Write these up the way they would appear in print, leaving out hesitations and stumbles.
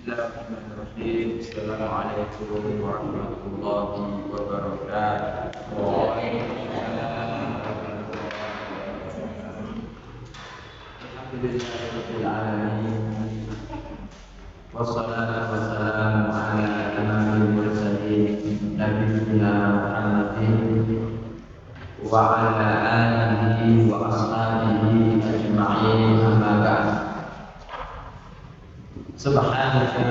Bismillahirrahmanirrahim. Assalamualaikum warahmatullahi wabarakatuh. Alhamdulillahirabbil alamin. Wassalatu wassalamu ala imamil mursalin nabiyina Muhammadin wa ala alihi wa ashabihi ajma'in, amma ba'd. Subhanaka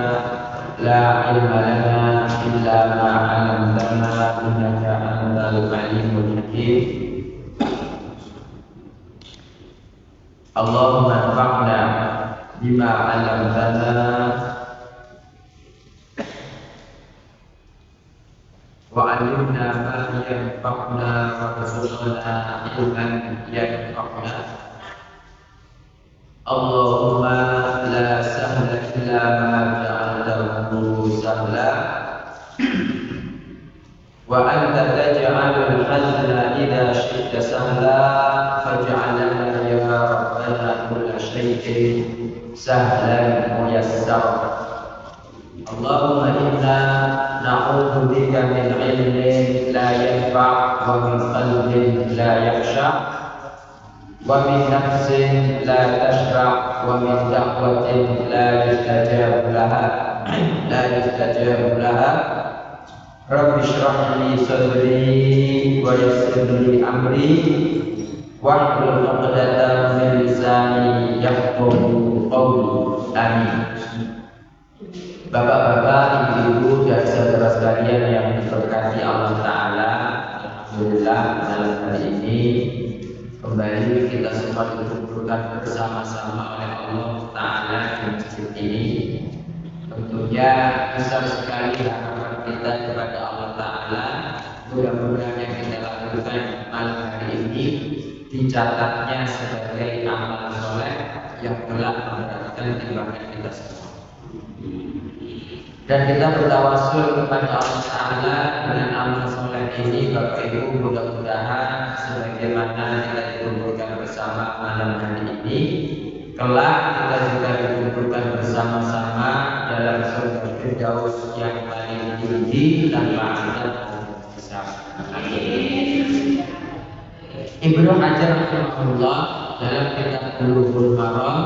la ilma lana illa ma 'allamtana innaka antal alimul hakim. Allahumma anfa'na bima 'allamtana wa 'allimna ma yanfa'una warzuqna ilman yanfa'una. Allahumma la sahla illa ma ja'altahu sahla wa anta taj'alul hazna idza syi'ta sahla faj'alna ya rabbana kulla syai'in sahlan muyassar. Allahumma inna na'udzu bika min ilmin la yanfa' wa min qalbin la yakhsha' wa min nafsin la tashba' wa min da'watin la yustajab laha. Rabbi shrah li sadri wa yassir li amri wahlul 'uqdatam min lisani yafqahu qawli. Amin. Bapak-bapak, ibu-ibu dan saudara sekalian yang diberkati Allah Ta'ala, alhamdulillah malam hari ini kembali kita semua dikumpulkan bersama-sama oleh Allah Ta'ala di masjid ini. Tentunya besar sekali harapan kita kepada Allah Ta'ala. Mudah-mudahan yang kita lakukan malam hari ini dicatatnya sebagai amal soleh yang telah memberatkan timbangan kita semua. Dan kita bertawassul kepada Allah Ta'ala dengan amal soleh ini. Bapak Ibu, mudah-mudahan sebagaimana kita dikumpulkan bersama malam hari ini, kelak kita juga dikumpulkan bersama-sama dalam surga Firdaus yang paling tinggi tanpa adab dan hisab. Amin. Ibnu Hajar rahimahullah dalam kitab Bulughul Maram,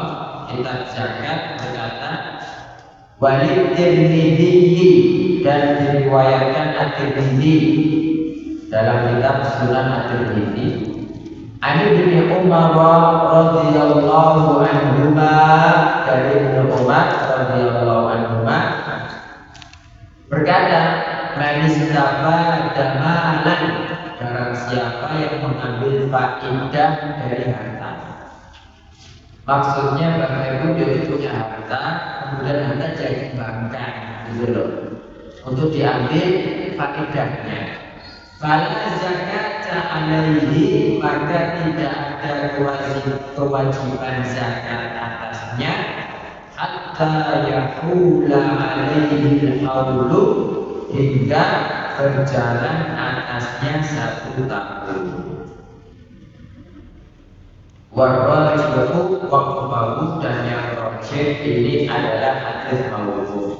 kitab zakat, berkata, Walid Tirmidzi, dan diriwayatkan At-Tirmidzi dalam kitab Sunan At-Tirmidzi, Ani bin Umar radhiyallahu anhuma, dari Ibnu Umar radhiyallahu anhuma berkata, Man istafada malan, barang siapa yang mengambil faedah dari harta. Maksudnya Bapak Ibu, dia punya harta, kemudian harta jadi bangkai, gitu loh, untuk diambil faedahnya. Fala zakata alaihi, maka tidak ada kewajiban zakat atasnya, hatta yahula alaihi al-haulu, hingga berjalan atasnya 1 tahun. Warrajihu waqfahu, dan yang rajih ini adalah hadis mauquf.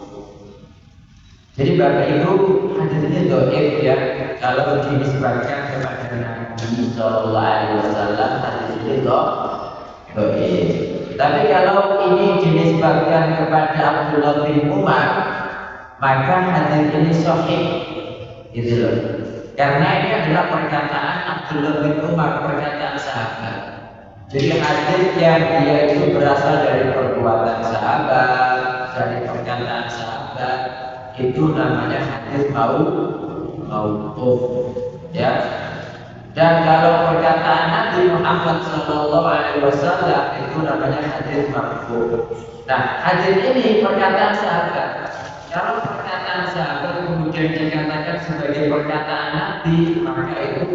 Jadi Bapak Ibu, hadis ini dhaif ya. Kalau dinisbatkan kepada Nabi sallallahu alaihi wasallam, hadis ini dhaif. Tapi kalau ini dinisbatkan kepada Abdullah bin Umar, maka hadis ini sahih. Gitu loh. Karena ini adalah perkataan Abdullah bin Umar, perkataan sahabat. Jadi hadis yang dia itu berasal dari perbuatan sahabat, dari perkataan sahabat, itu namanya hadis mauquf, ya. Dan kalau perkataan Nabi Muhammad SAW itu namanya hadis marfu. Nah, hadis ini perkataan sahabat. Kalau perkataan sahabat kemudian dikatakan sebagai perkataan Nabi, maka itu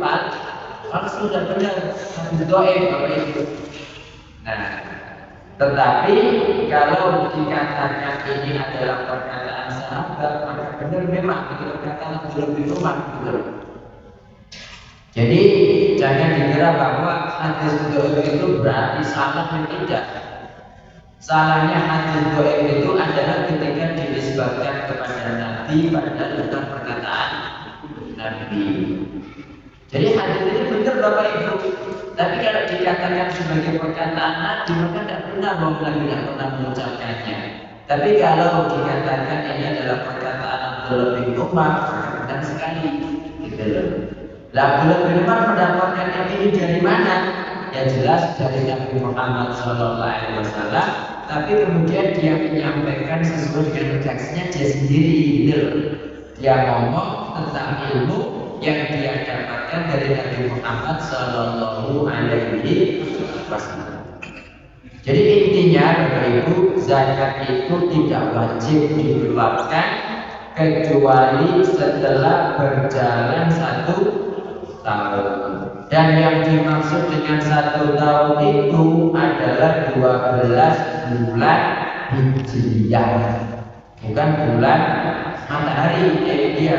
palsu dan benar, hadis dhaif, Bapak Ibu. Nah, tetapi kalau dikatakan ini adalah perkataan sahabat, maka benar memang itu perkataan Abdullah bin Umar, betul. Jadi jangan dikira bahwa hadis dhaif itu berarti salah, dan tidak. Salahnya hadis dhaif itu adalah ketika dinisbatkan kepada Nabi padahal bukan perkataan Nabi. Jadi hadis ini benar Bapak Ibu. Tapi kalau dikatakan sebagai perkataan Nabi, maka tidak pernah Nabi tidak pernah mengucapkannya. Tapi kalau dikatakan ini adalah perkataan Abdullah bin Umar, benar sekali. Gitu loh. Lah Abdullah bin Umar mendapatkan ini dari mana? Ya jelas dari Nabi Muhammad SAW. Tapi kemudian dia menyampaikan sesuai dengan redaksinya dia sendiri. Gitu loh. Dia ngomong tentang ilmu yang dia dapatkan dari Nabi Muhammad Sallallahu Alaihi Wasallam. Jadi intinya Bapak Ibu, zakat itu tidak wajib dikeluarkan kecuali setelah berjalan 1 tahun. Dan yang dimaksud dengan 1 tahun itu adalah 12 bulan Hijriah, bukan bulan matahari. Dia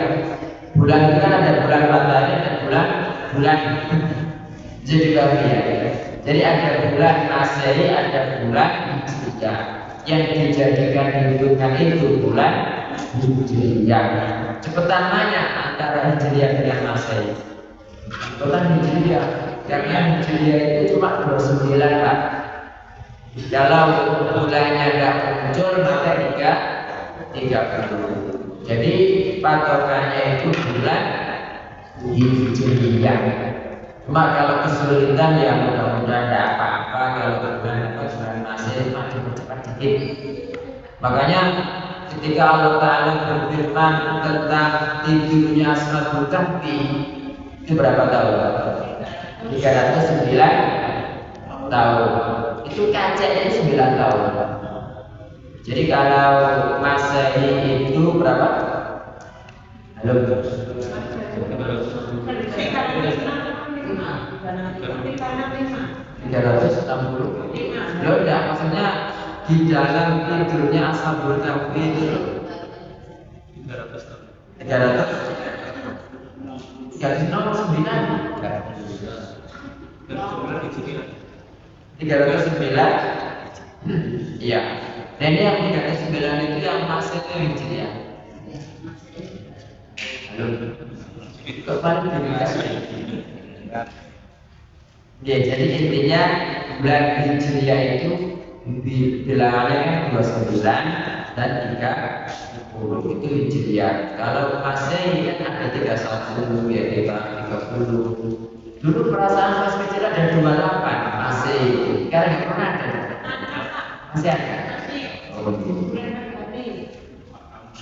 bulan itu kan ada bulan matahari, ada bulan jadi ya. Jadi ada bulan Masehi, ada bulan Hijriah. Yang dijadikan hitungan itu bulan Hijriah. Cepetan mana antara Hijriah dengan Masehi? Cepetan Hijriah. Karena Hijriah itu cuma 29 Pak. Kalau bulannya tidak muncul maka 30. Jadi patokannya itu bulan Hijriah. Cuma kalau kesulitan ya mudah-mudahan tidak apa-apa. Kalau bulan masih cepat dikit. Makanya ketika Allah Ta'ala berfirman tentang tidurnya Ashabul Kahfi, itu berapa tahun? 309 tahun. Itu kacanya 9 tahun. Jadi kalau Masehi itu berapa? Halo. 360. Loh enggak, maksudnya di dalam tidurnya Ashabul Kahfi itu 300 tahun. 309. Iya. Dan ini yang 309 itu yang masih itu Hijriah. Halo. Kembali ya, jadi intinya bulan Hijriah itu bilangannya kan 29 dan 30 itu Hijriah. Kalau Masehi kan ada 31 ya 30. Dulu perasaan pas kecil ada 28 Masehi. Sekarang nggak pernah ada. Masih ada. Oh,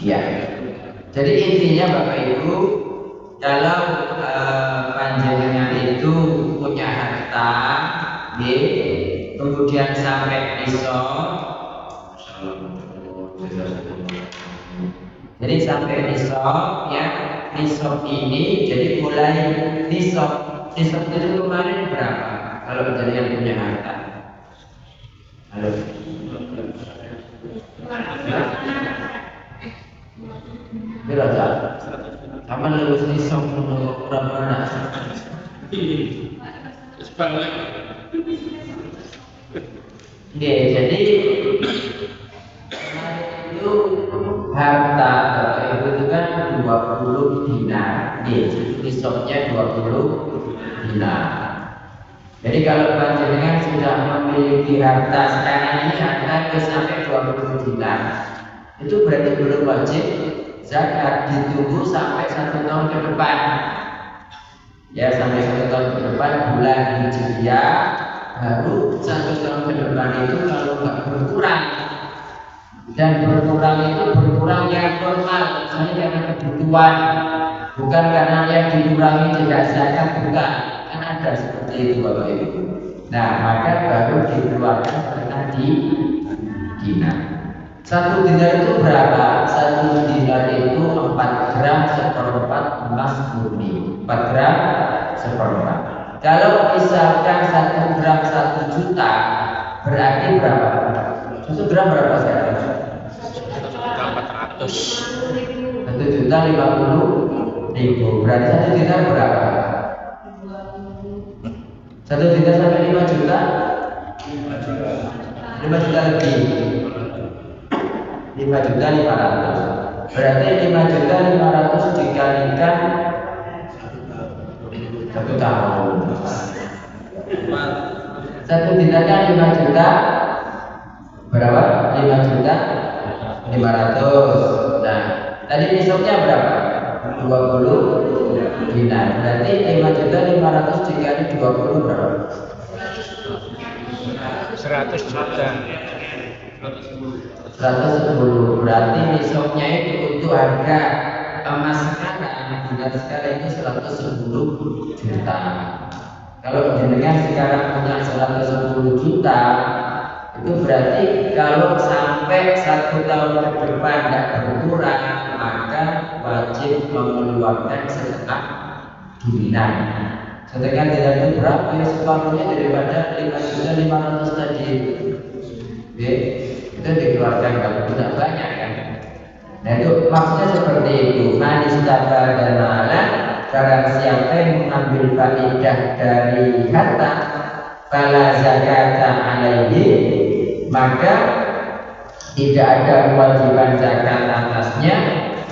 iya. Jadi intinya Bapak Ibu, kalau panjenengan itu punya harta, kemudian sampai nisab, jadi sampai nisab, ya nisab ini, jadi mulai nisab itu kemarin berapa? Kalau panjenengan punya harta, halo. Berapa? Sama lulus nisab berapa anak? Sebalik. Oke, jadi itu harta Bapak Ibu itu kan 20 dinar. Nisabnya 20 dinar. Jadi kalau panjenengan sudah memiliki harta sekarang ini harta sampai 20 dinar, itu berarti belum wajib zakat, ditunggu sampai 1 tahun ke depan. Ya, sampai 1 tahun ke depan bulan Hijriah, baru 1 tahun ke depan itu kalau nggak berkurang, dan berkurang itu berkurang yang normal, misalnya karena kebutuhan, bukan karena yang dikurangi tidak zakat, bukan. Kan ada seperti itu Bapak Ibu. Nah, maka baru dikeluarkan karena di dinar. 1 dinar itu berapa? 1 dinar itu 4 gram seperempat emas murni. 4 gram seperempat. Kalau misalkan 1 gram 1 juta, berarti berapa? 1 gram berapa sekarang? 1 juta 50 ribu. Berarti 1 dinar berapa? 1 dinar sampai 5 juta? 5 juta lebih. 5 5.500.000. Berarti 5.500.000 dikalikan 1 tahun. Satu dinakan 5 juta berapa? 5.500.000. Nah, tadi nisabnya berapa? 20 dinar. Berarti 5.500.000 dikali 20 berapa? 100 juta. 110. Berarti nisabnya itu untuk harga emas sekarang, dinar sekarang itu 110 juta. Kalau jenengan sekarang punya 110 juta, itu berarti kalau sampai 1 tahun ke depan tidak berkurang, maka wajib mengeluarkan sedekah dinar. Sedekah dinar itu berapa? Ya separuhnya daripada 5.500.000 tadi. Oke, itu dikeluarkan kalau tidak banyak kan. Nah itu maksudnya seperti itu. Manis tabah dan malah barang siapa yang mengambil faidah dari harta, fala zakata alaihi, maka tidak ada kewajiban zakat atasnya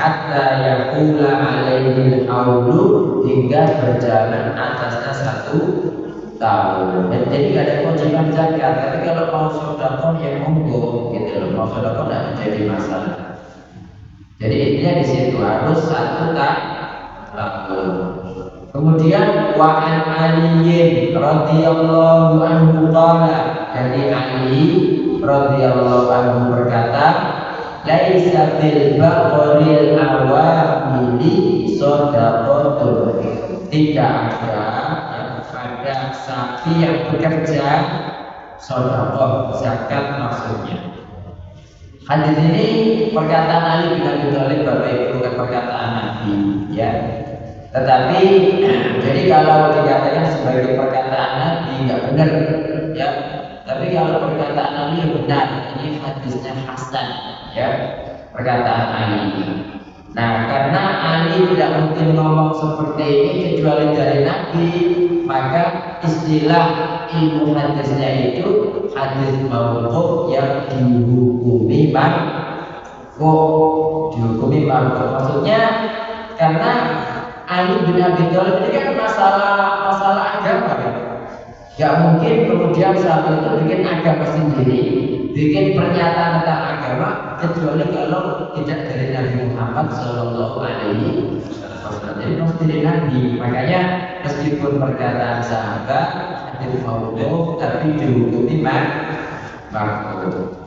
hatta yaqula alaihi al-haulu, hingga berjalan atasnya 1 tahun. Jadi tidak ada kewajiban zakat. Tapi kalau mau sedekah ya monggo gitu loh. Mau sedekah tidak menjadi masalah. Jadi intinya di situ harus 1 tahun. Kemudian wa an Ali radhiyallahu anhu qala, dari Ali radhiyallahu anhu berkata, laisa bil baqaril awamili shadaqatun, tidak ada pada sapi yang bekerja sedekah zakat maksudnya. Hadis ini perkataan Ali bin Abi Thalib, Bapak Ibu, bukan perkataan Nabi ya. Tetapi jadi kalau dikatakan sebagai perkataan Nabi nggak benar ya. Tapi kalau perkataan Ali benar, ini hadisnya hasan ya, perkataan Ali. Nah, karena Ali tidak mungkin ngomong seperti ini kecuali dari Nabi, maka istilah ilmu hadisnya itu hadis mauquf yang dihukumi marfu'. Maksudnya karena Ali bin Abi Thalib ini kan masalah agama kan. Gak mungkin kemudian sahabat itu bikin agama sendiri, bikin pernyataan tentang agama kecuali kalau tidak dari Nabi Muhammad Shallallahu Alaihi Wasallam. Jadi mesti dari Nabi. Makanya meskipun perkataan sahabat hadis mauquf, tapi dihukumi marfu'.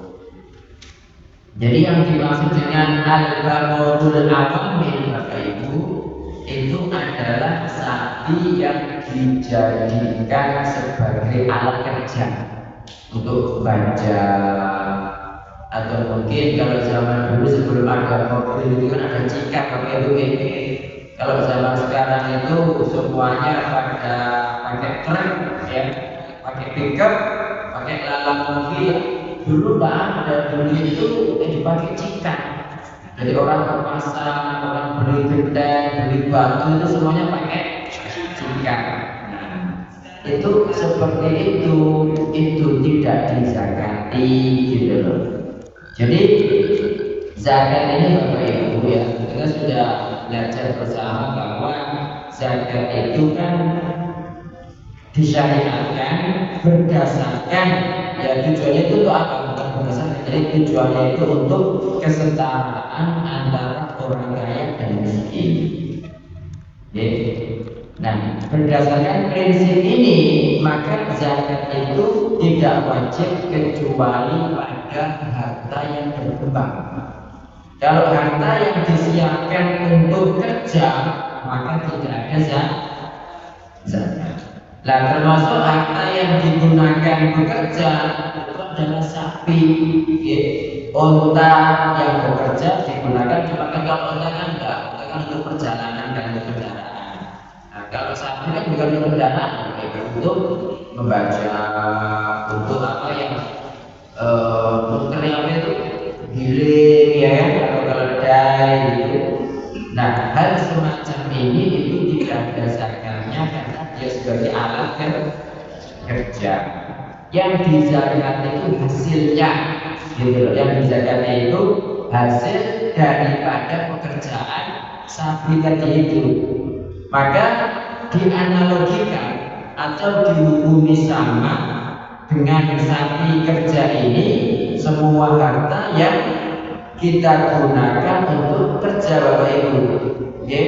Jadi yang dimaksud dengan al-baqarul awamil, Bapak Ibu, itu adalah sapi yang dijadikan sebagai alat kerja untuk baja, atau mungkin kalau zaman dulu sebelum ada mobil itu kan ada cikap pakai itu. Kalau zaman sekarang itu semuanya pada pakai truk ya, pakai pickup, pakai lalang mobil. Dulu nggak ada, dulu itu dipakai cikap. Jadi orang ke pasar, orang beli genteng, beli batu itu semuanya pakai cikap. Nah, itu seperti itu tidak dizakati gitu loh. Jadi zakat ini Bapak Ibu ya, kita sudah belajar bersama bahwa zakat itu kan disyariatkan berdasarkan ya, tujuannya itu untuk apa? Bukan berdasarkan, jadi tujuannya itu untuk kesetaraan antara orang kaya dan miskin. Nah, berdasarkan prinsip ini maka zakat itu tidak wajib kecuali pada harta yang berkembang. Kalau harta yang disiapkan untuk kerja maka tidak ada zakat. Nah, termasuk harta yang digunakan bekerja itu adalah sapi, unta yang bekerja digunakan dipakai. Kalau unta kan enggak, unta kan untuk perjalanan dan untuk kendaraan. Nah, kalau sapi kan bukan untuk kendaraan, untuk membaca, untuk apa yang untuk apa itu giling ya kan, atau keledai gitu. Nah, hal semacam ini itu tidak ada zakatnya karena dia sebagai alat kerja. Yang dizakati itu hasilnya, gitu loh. Yang dizakati itu hasil daripada pekerjaan sapi tadi itu. Maka dianalogikan atau dihukumi sama dengan sapi kerja ini semua harta yang kita gunakan untuk kerja Bapak Ibu. Okay?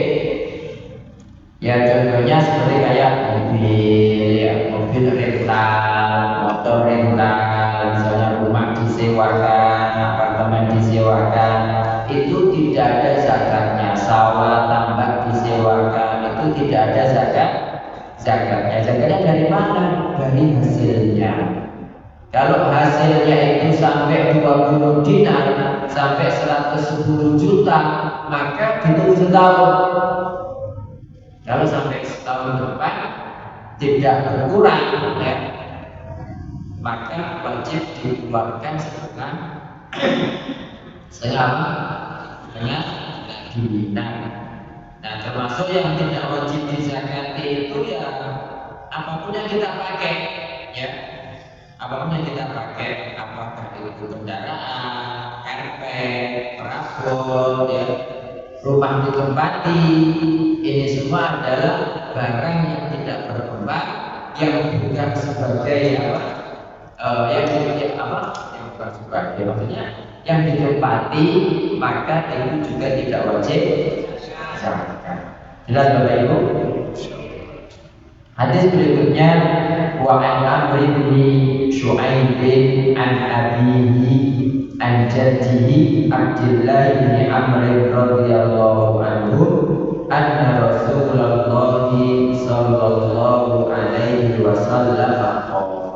Ya contohnya seperti kayak mobil, ya, mobil rental, motor rental, misalnya rumah disewakan, apartemen disewakan, itu tidak ada zakatnya. Sawah tambak disewakan, itu tidak ada zakatnya. Zakatnya dari mana? Dari hasilnya. Kalau hasilnya itu sampai 20 dinar, sampai 110 juta, maka ditunggu setahun. Kalau sampai setahun depan tidak berkurang, ya, maka wajib dikeluarkan selama dinar. Nah, termasuk yang tidak wajib dizakati itu ya apapun yang kita pakai, ya, apapun yang kita pakai, apakah itu kendaraan, karpet, perabot, ya, rumah ditempati, ini semua adalah barang yang tidak berkembang, yang bukan sebagai yang bukan sebagai, maksudnya yang ditempati, maka itu juga tidak wajib zakat. Jelas Bapak Ibu? Hadis berikutnya, wa an Amr bin Shu'aib an abihi an jaddihi Abdullah bin Amr radhiyallahu anhu anna Rasulullah sallallahu alaihi wasallam qala.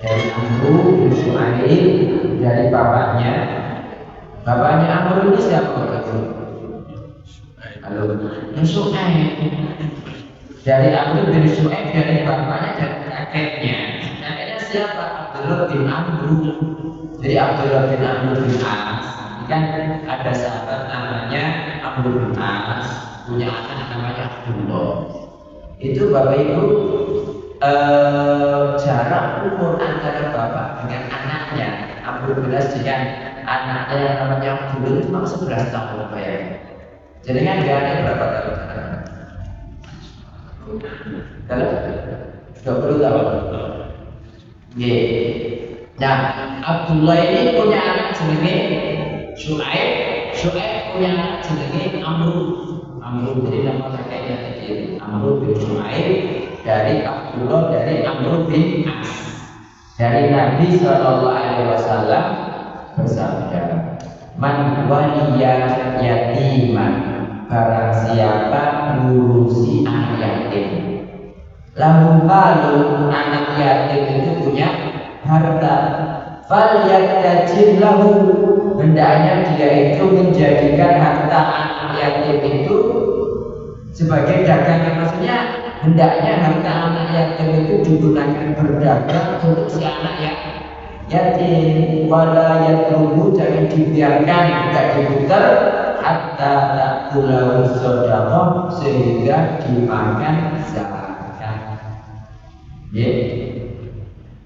Dari Amr bin Shu'aib, dari bapaknya Amr ini siapa Bapak? Halo, Shu'aib. Dari Amr bin Shu'aib, dari bapaknya dan kakeknya. Kakeknya siapa? Abdullah bin Amr. Jadi Abdullah bin Amr bin As, kan ada sahabat namanya Amr bin As, punya anak namanya Abdullah. Itu Bapak Ibu, jarak umur antara bapak dengan anaknya Amr bin As dengan anaknya yang namanya Abdullah itu cuma 11 tahun Bapak ya. Jadi kan gak ada berapa tahun? Kalau 20 tahun. Nah, Abdullah ini punya anak jenenge Shu'aib. Shu'aib punya anak jenenge Amr. Jadi nama kakeknya tadi Amr bin Shu'aib, dari Abdullah dari Amr bin As. Dari Nabi Shallallahu Alaihi Wasallam bersabda, man waliya yatiman, barang siapa ngurusi anak yatim, lalu anak yatim itu punya harta, fal yatajir lahu, hendaknya dia itu menjadikan harta anak yatim itu sebagai dagangan. Maksudnya hendaknya harta anak yatim itu digunakan berdagang untuk si anak yatim. Wala yatrubu, jangan dibiarkan, tidak diputar, hatta ta'kulahu shadaqah, sehingga dimakan zakat.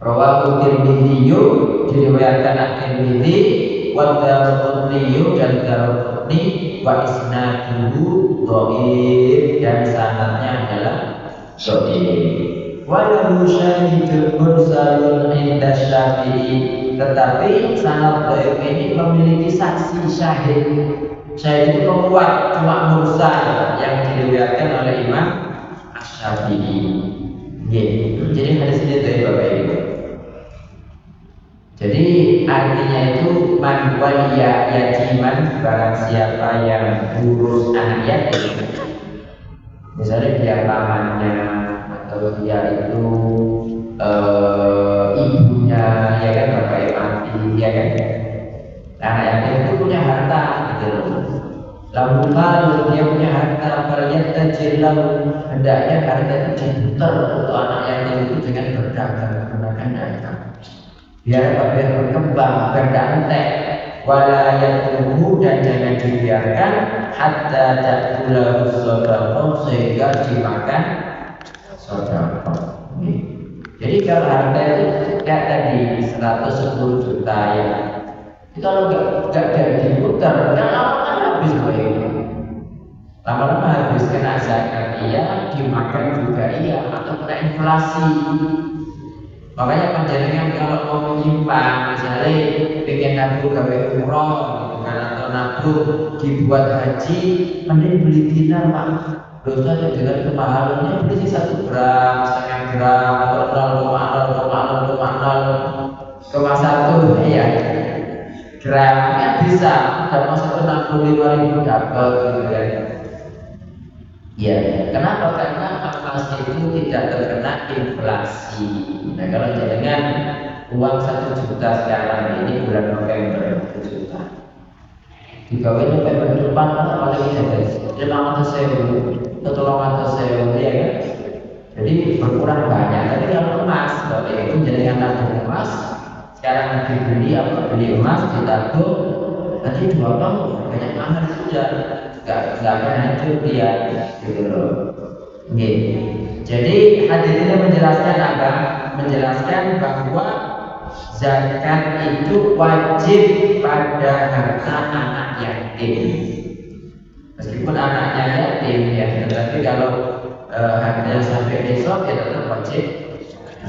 Rawahu Tirmidzi, diriwayatkan At-Tirmidzi, wa Daraqutni dan Daraqutni, wa isnaduhu dhaif, dan sanadnya adalah dhaif. Walau syahidul mursalun inda Syafi'i, tetapi sanad dhaif ini memiliki saksi syahid. Syahid itu penguat, cuma mursal yang diriwayatkan oleh Imam Asy-Syafi'i. Jadi hadis ini dhaif Bapak Ibu. Jadi artinya itu man waliya yatiman, barang siapa yang urus anak yatim, misalnya dia pamannya atau dia itu ibunya, ya kan, bapak mati, ya kan, anak yatim itu punya harta gitu loh. Lalu dia punya harta, falyattajir lahu, hendaknya harta itu diputar untuk anak yatim itu dengan berdagang, menggunakan dagang, biar berkembang, berantek. Wala yatruhu, dan jangan dibiarkan, hatta ta'kulahu shadaqah, sehingga dimakan sedekah. Jadi kalau harta itu kayak tadi 110 juta ya, Kalau nggak ada diputar, kan lama-lama habis baik. Lama-lama habis kena zakat iya, dimakan juga iya, atau kena inflasi. Makanya panjenengan kalau mau menyimpan, misalnya pengen nabung gawe umroh, gitu kan, atau nabung dibuat haji, mending beli dinar pak. Dosa dengan kemahalannya beli 1 gram, setengah gram, atau 0,0,0,0,1 ya. Gramnya bisa, dalam 165.000 dapat gitu kan. Ya, kenapa? Karena emas itu tidak terkena inflasi. Nah, kalau dengan uang 1 juta sekarang ini bulan November 1 juta, digawe November depan kan paling ada 500.000 atau 300.000 ya kan? Jadi berkurang banyak. Tapi kalau emas, bapak itu dengan nabung emas, sekarang dibeli apa beli emas ditabung, nanti 2 tahun banyak mahal sudah. Nggak akan hancur dia gitu loh. Jadi hadis ini menjelaskan apa? Menjelaskan bahwa zakat itu wajib pada harta anak yatim. Meskipun anaknya yatim ya, tetapi kalau hartanya sampai nisab ya tetap wajib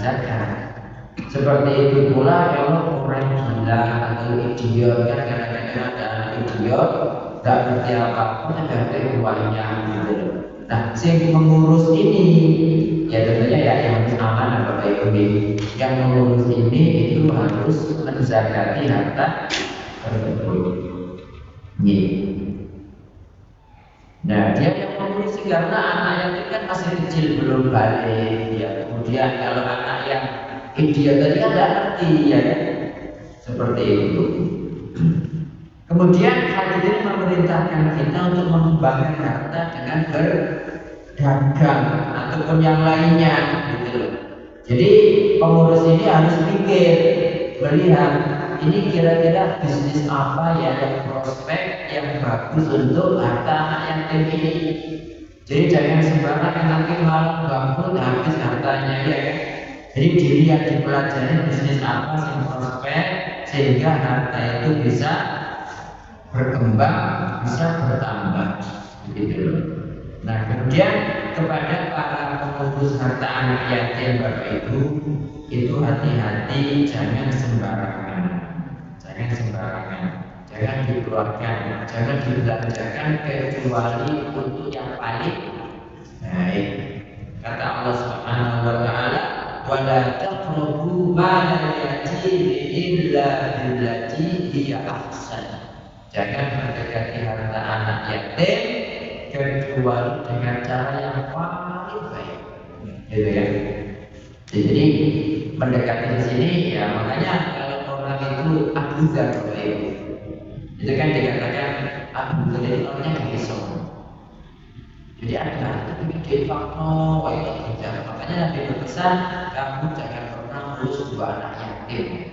zakat. Seperti itu pula kalau orang gila atau idiot, kan kadang-kadang ada anak idiot tidak ngerti apapun, ada uangnya gitu. Nah, yang mengurus ini ya tentunya ya yang harus aman atau baik. Yang mengurus ini itu harus menzakati harta tersebut. Nah, dia yang mengurus karena anaknya itu kan masih kecil belum balik ya. Kemudian kalau anak yang idiot tadi kan tidak ngerti ya kan? Seperti itu. Kemudian hadis ini memerintahkan kita untuk mengembangkan harta dengan berdagang ataupun yang lainnya gitu. Jadi pengurus ini harus pikir, melihat ini kira-kira bisnis apa ya yang prospek yang bagus untuk harta anak yatim ini. Jadi jangan sembarangan nanti malam bangkrut habis hartanya ya. Jadi dilihat dipelajari bisnis apa yang prospek sehingga harta itu bisa berkembang, bisa bertambah gitu. Nah, kemudian kepada para pengurus harta anak yatim Bapak Ibu, itu hati-hati jangan sembarangan. Jangan dikeluarkan, jangan dibelanjakan kecuali untuk yang paling baik. Kata Allah Subhanahu wa taala, "Wa la taqrabu malal yatimi illa billati hiya ahsan." Jangan mendekati harta anak yatim kecuali dengan cara yang paling baik, gitu ya. Jadi mendekati di sini ya makanya kalau orang itu Abu Dzar itu kan dikatakan Abu Dzar itu orangnya besok. Jadi ada tapi dia fakno itu tidak. Makanya Nabi berpesan kamu jangan pernah urus 2 anak yatim.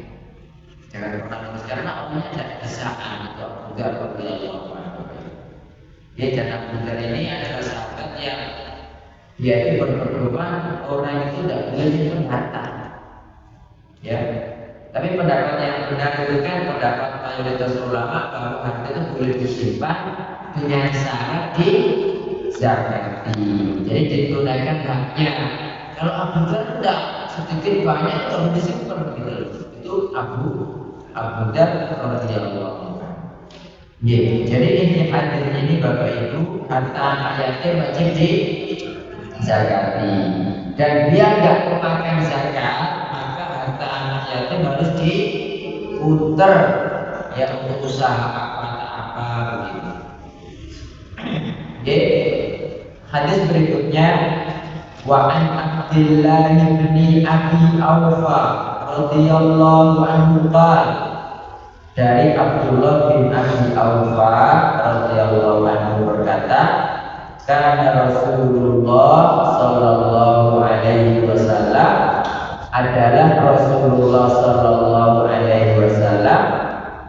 Jangan pernah urus karena orangnya tidak bisaan atau enggak berbiaya. Dia jangan benar ini adalah sahabat yang dia itu berpedoman orang itu tidak boleh menyimpan harta. Ya, tapi pendapat yang benar itu kan pendapat mayoritas ulama bahwa harta itu boleh disimpan dengan syarat dizakati. Jadi ditunaikan haknya. Kalau Abu Dzar tidak sedikit banyak kalau disimpan gitu. Itu Abu Dzar radhiyallahu anhu. Jadi ini hadis ini Bapak Ibu, harta anak yatim wajib dizakati. Dan dia nggak memakan zakat, maka harta anak yatim harus diputar ya untuk usaha apa begitu. Hadis berikutnya wa an Abdillah bin Abi Aufa radhiyallahu anhu qala, dari Abdullah bin Abi Aufa radhiyallahu anhu berkata, kana Rasulullah sallallahu alaihi wasallam, adalah Rasulullah sallallahu alaihi wasallam,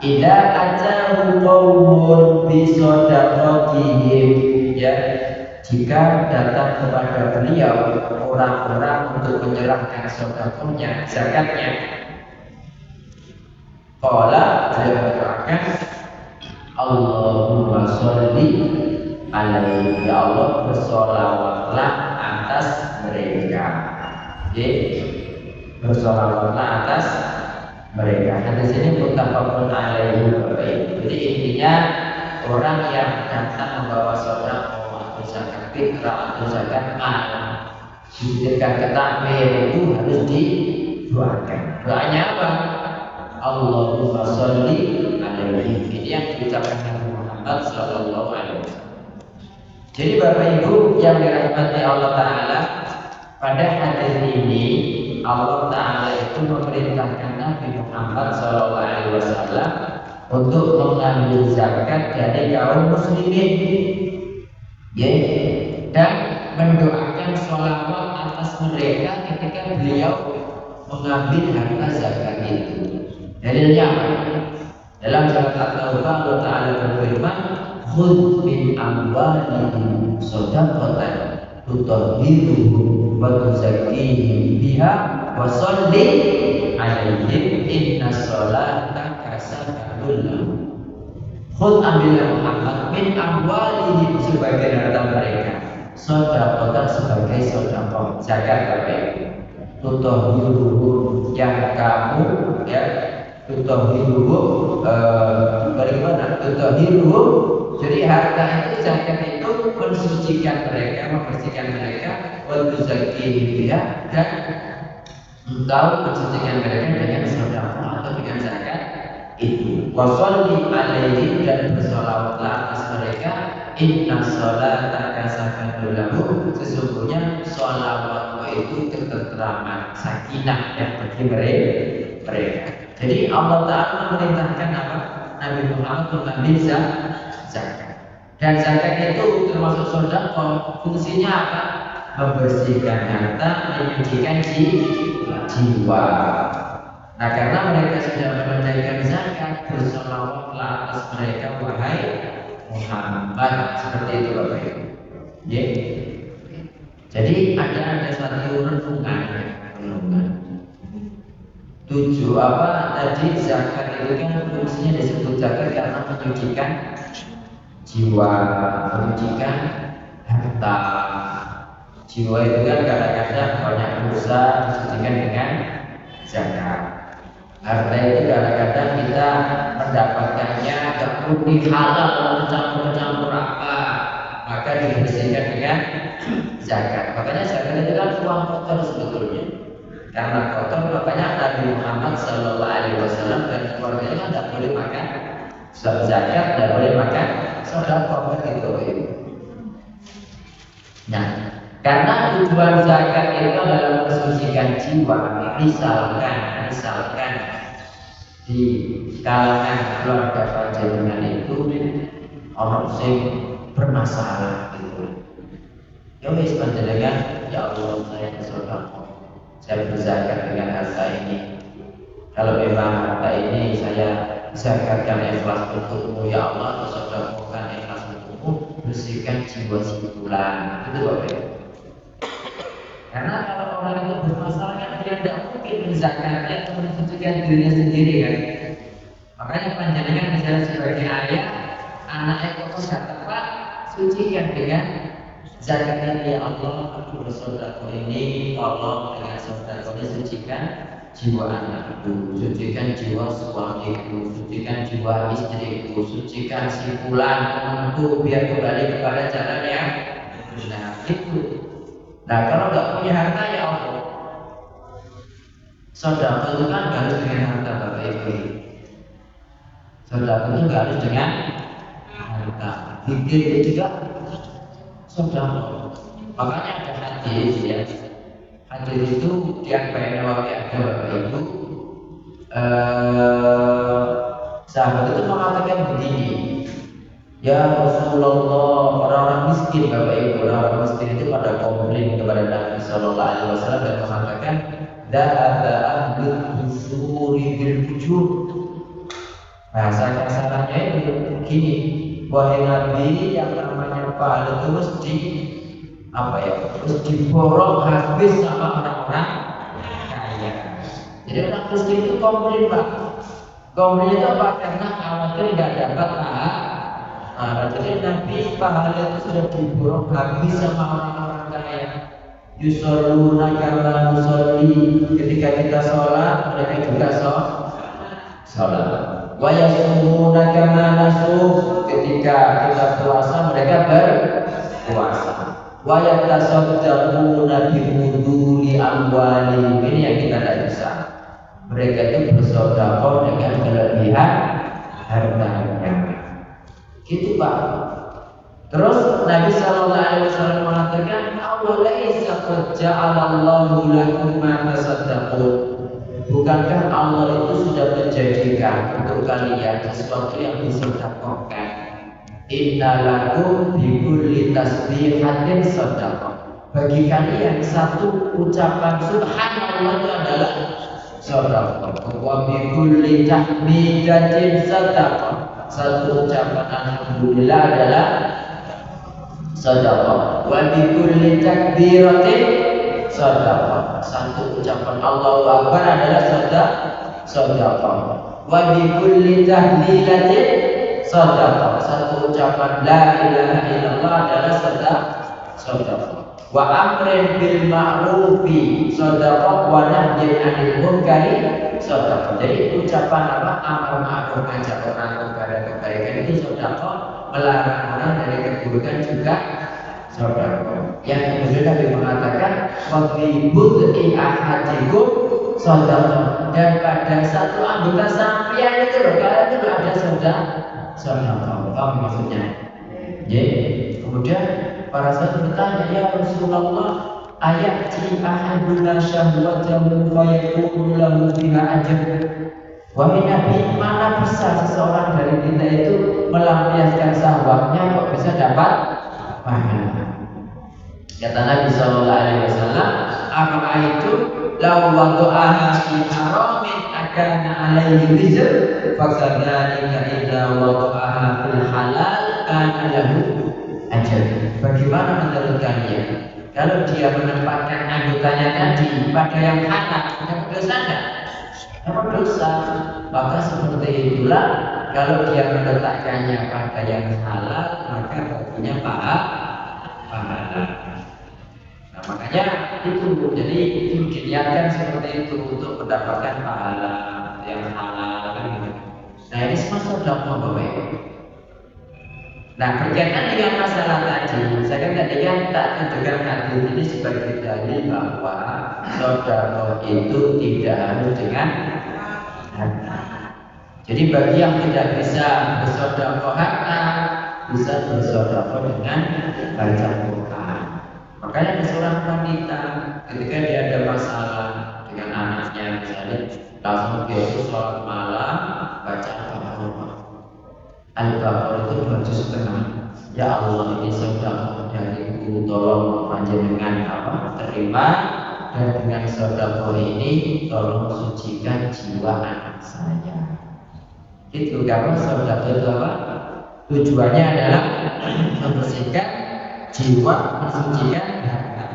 idza atahu qaumun bi shadaqatihim, ya, jika datang kepada beliau orang-orang untuk menyerahkan sedekahnya, zakatnya, qala, beliau berkata, mendoakan Allahumma sholli alaihi, ya Allah bersolawatlah atas mereka. Oke, bersolawatlah atas mereka. Hadis ini muttafaqun alaihi Bapak Ibu. Jadi intinya orang yang datang membawa sedekah atau zakat fitrah atau zakat mal diberikan ke takmir itu harus didoakan. Doanya apa? Allahumma sholli alaihi. Ini yang diucapkan Nabi Muhammad sallallahu alaihi wasallam. Jadi Bapak Ibu yang dirahmati Allah Ta'ala, pada hadis ini Allah Ta'ala itu memerintahkan Nabi Muhammad SAW untuk mengambil zakat dari kaum muslimin, ya, dan mendoakan sholawat atas mereka ketika beliau mengambil harta zakat itu. Dalilnya apa? Dalam surat At-Taubah Allah Ta'ala berfirman, khudh min amwalihim shadaqatan tutahhiruhum wa tuzakkihim biha wa sholli alaihim inna sholata kasafatun lahum. Khudh, ambillah Muhammad min amwalihim, sebagai harta mereka, shadaqatan, sebagai sedekah zakat mereka, tutahhiruhum, yang kamu, ya, tutahhiruhum, bagaimana tutahhiruhum, jadi harta itu zakat itu mensucikan mereka, membersihkan mereka, wa tuzakkihim biha, dan engkau mensucikan mereka dengan sedekah atau dengan zakat itu. Wa sholli alaihim, dan bersolawatlah atas mereka, inna sholata kasafatun lahum, sesungguhnya sholawatmu itu ketentraman, sakinah yang bagi mereka. Jadi Allah Ta'ala memerintahkan apa? Nabi Muhammad mengambil zakat. Dan zakat itu termasuk sedekah. Fungsinya apa? Membersihkan harta, menyucikan jiwa. Nah, karena mereka sudah menunaikan zakat, bersolawatlah atas mereka wahai Muhammad. Seperti itu Bapak Ibu. Ya. Jadi ada satu renungan. Tujuh apa tadi, zakat itu kan fungsinya disebut zakat karena menyucikan jiwa, menyucikan harta. Jiwa itu kan kadang-kadang banyak dosa, disucikan dengan zakat. Harta itu kadang-kadang kita mendapatkannya tak murni halal, campur-campur apa, maka dibersihkan dengan zakat. Makanya zakat itu kan uang kotor sebetulnya. Karena kotor, makanya Nabi Muhammad SAW dan keluarganya kan tidak boleh makan zakat, tidak boleh makan sedekah gitu. Nah, karena tujuan zakat itu adalah mensucikan jiwa. Misalkan di kalangan keluarga panjenengan itu orang sing bermasalah gitu. Ya wis panjenengan, ya Allah saya bersedekah, saya berzakat dengan harta ini. Kalau memang harta ini saya zakatkan ikhlas untukmu ya Allah, atau sedekahkan ikhlas untukmu, bersihkan jiwa si fulan. Itu Bapak Ibu. Karena kalau orang itu bermasalah kan dia tidak mungkin menzakatnya atau mensucikan dirinya sendiri kan. Makanya panjenengan misalnya sebagai ayah, anaknya kok tidak tepat, sucikan dengan zakatnya, ya Allah, aku bersedekah ini, Allah dengan sedekah ini sucikan jiwa anakku, sucikan jiwa suamiku, sucikan jiwa istriku, sucikan si fulan temanku, biar kembali kepada jalan yang benar. Itu. Nah, kalau nggak punya harta ya Allah, sedekah itu kan harus dengan harta Bapak Ibu. Sedekah itu nggak harus dengan harta. Zikir itu juga sedekah. Makanya ada hadis ya. Hadis itu yang banyak Nawawi ada Bapak Ibu. Sahabat itu mengatakan begini, ya Rasulullah, orang-orang miskin Bapak Ibu, orang-orang miskin itu pada komplain kepada Nabi Sallallahu Alaihi Wasallam dan mengatakan, da'ata ahlul husuri bil fujur. Bahasa kasarnya itu begini, wahai Nabi, yang namanya pahala itu mesti apa ya? Terus diborong habis sama orang-orang kaya. Jadi orang miskin itu komplain Pak. Komplain itu apa? Karena khawatir nggak dapat pahala. Jadi Nabi pahala itu sudah diborong habis sama orang-orang kaya. Yusalluna kama nusalli, ketika kita sholat mereka juga sholat. Wa yasumuna kama nasum, ketika kita puasa mereka berpuasa. Wa yatasaddaquna bi fuduli amwali, ini yang kita tidak bisa. Mereka itu bersedekah dengan kelebihan hartanya. Gitu Pak. Terus Nabi Sallallahu Alaihi Wasallam mengatakan, Allah laisa qad ja'alallahu lakum ma tasaddaqun. Bukankah Allah itu sudah menjadikan untuk kalian sesuatu yang disedekahkan? Inna lakum bi kulli tasbihatin sadaqah. Bagi kalian satu ucapan subhanallah itu adalah sedekah. Wa bi kulli tahmidatin sadaqah. Satu ucapan alhamdulillah adalah sedekah. Wa bi kulli takbiratin sedekah. Satu ucapan Allahu Akbar adalah sedekah. Wa bi kulli tahlilatin sedekah. Satu ucapan la ilaha illallah adalah sedekah. Wa amrin bil ma'rufi sedekah wa nahyin 'anil munkari sedekah. Jadi ucapan apa? Amar ma'ruf, ajak orang kepada kebaikan itu sedekah, melarang orang dari keburukan juga sedekah. Yang kemudian Nabi mengatakan wa fi bud'i ahadikum sedekah, dan pada satu anggota sampeyan itu loh, kalian itu ada sedekah. Apa maksudnya? Kemudian para sahabat bertanya, ya Rasulullah, ayati ahaduna syahwatahu wa yakunu lahu biha ajr. Wahai Nabi, mana bisa seseorang dari kita itu melampiaskan syahwatnya kok bisa dapat pahala? Kata Nabi Sallallahu Alaihi Wasallam, apa itu? Lau wadu'aha fi haramin akana alaihi wizr, fakadzalika idza wadu'aha fil halal kana lahu ajr. Bagaimana menurut kalian? Kalau dia menempatkan anggotanya tadi pada yang halal, dapat dosa enggak? Dapat dosa. Maka seperti itulah kalau dia meletakkannya pada yang halal, maka baginya pahala. Nah, makanya itu, jadi itu dilihatkan seperti itu untuk mendapatkan pahala yang halal. Nah, ini semua sudah membawa. Nah, berkaitan dengan masalah tadi, saya kan tadi kan tak tunjukkan hadis ini sebagai dalil bahwa sedekah itu tidak harus dengan harta. Jadi bagi yang tidak bisa bersedekah harta, bisa bersedekah dengan baca Quran. Makanya ada seorang wanita ketika dia ada masalah dengan anaknya, misalnya langsung dia itu sholat malam baca Al-Baqarah itu 2 juz setengah. Ya Allah, ini sedekah dariku, tolong panjenengan terima, dan dengan sedekah ini tolong sucikan jiwa anak saya. Itu karena sedekah itu apa? Tujuannya adalah membersihkan jiwa, mensucikan harta.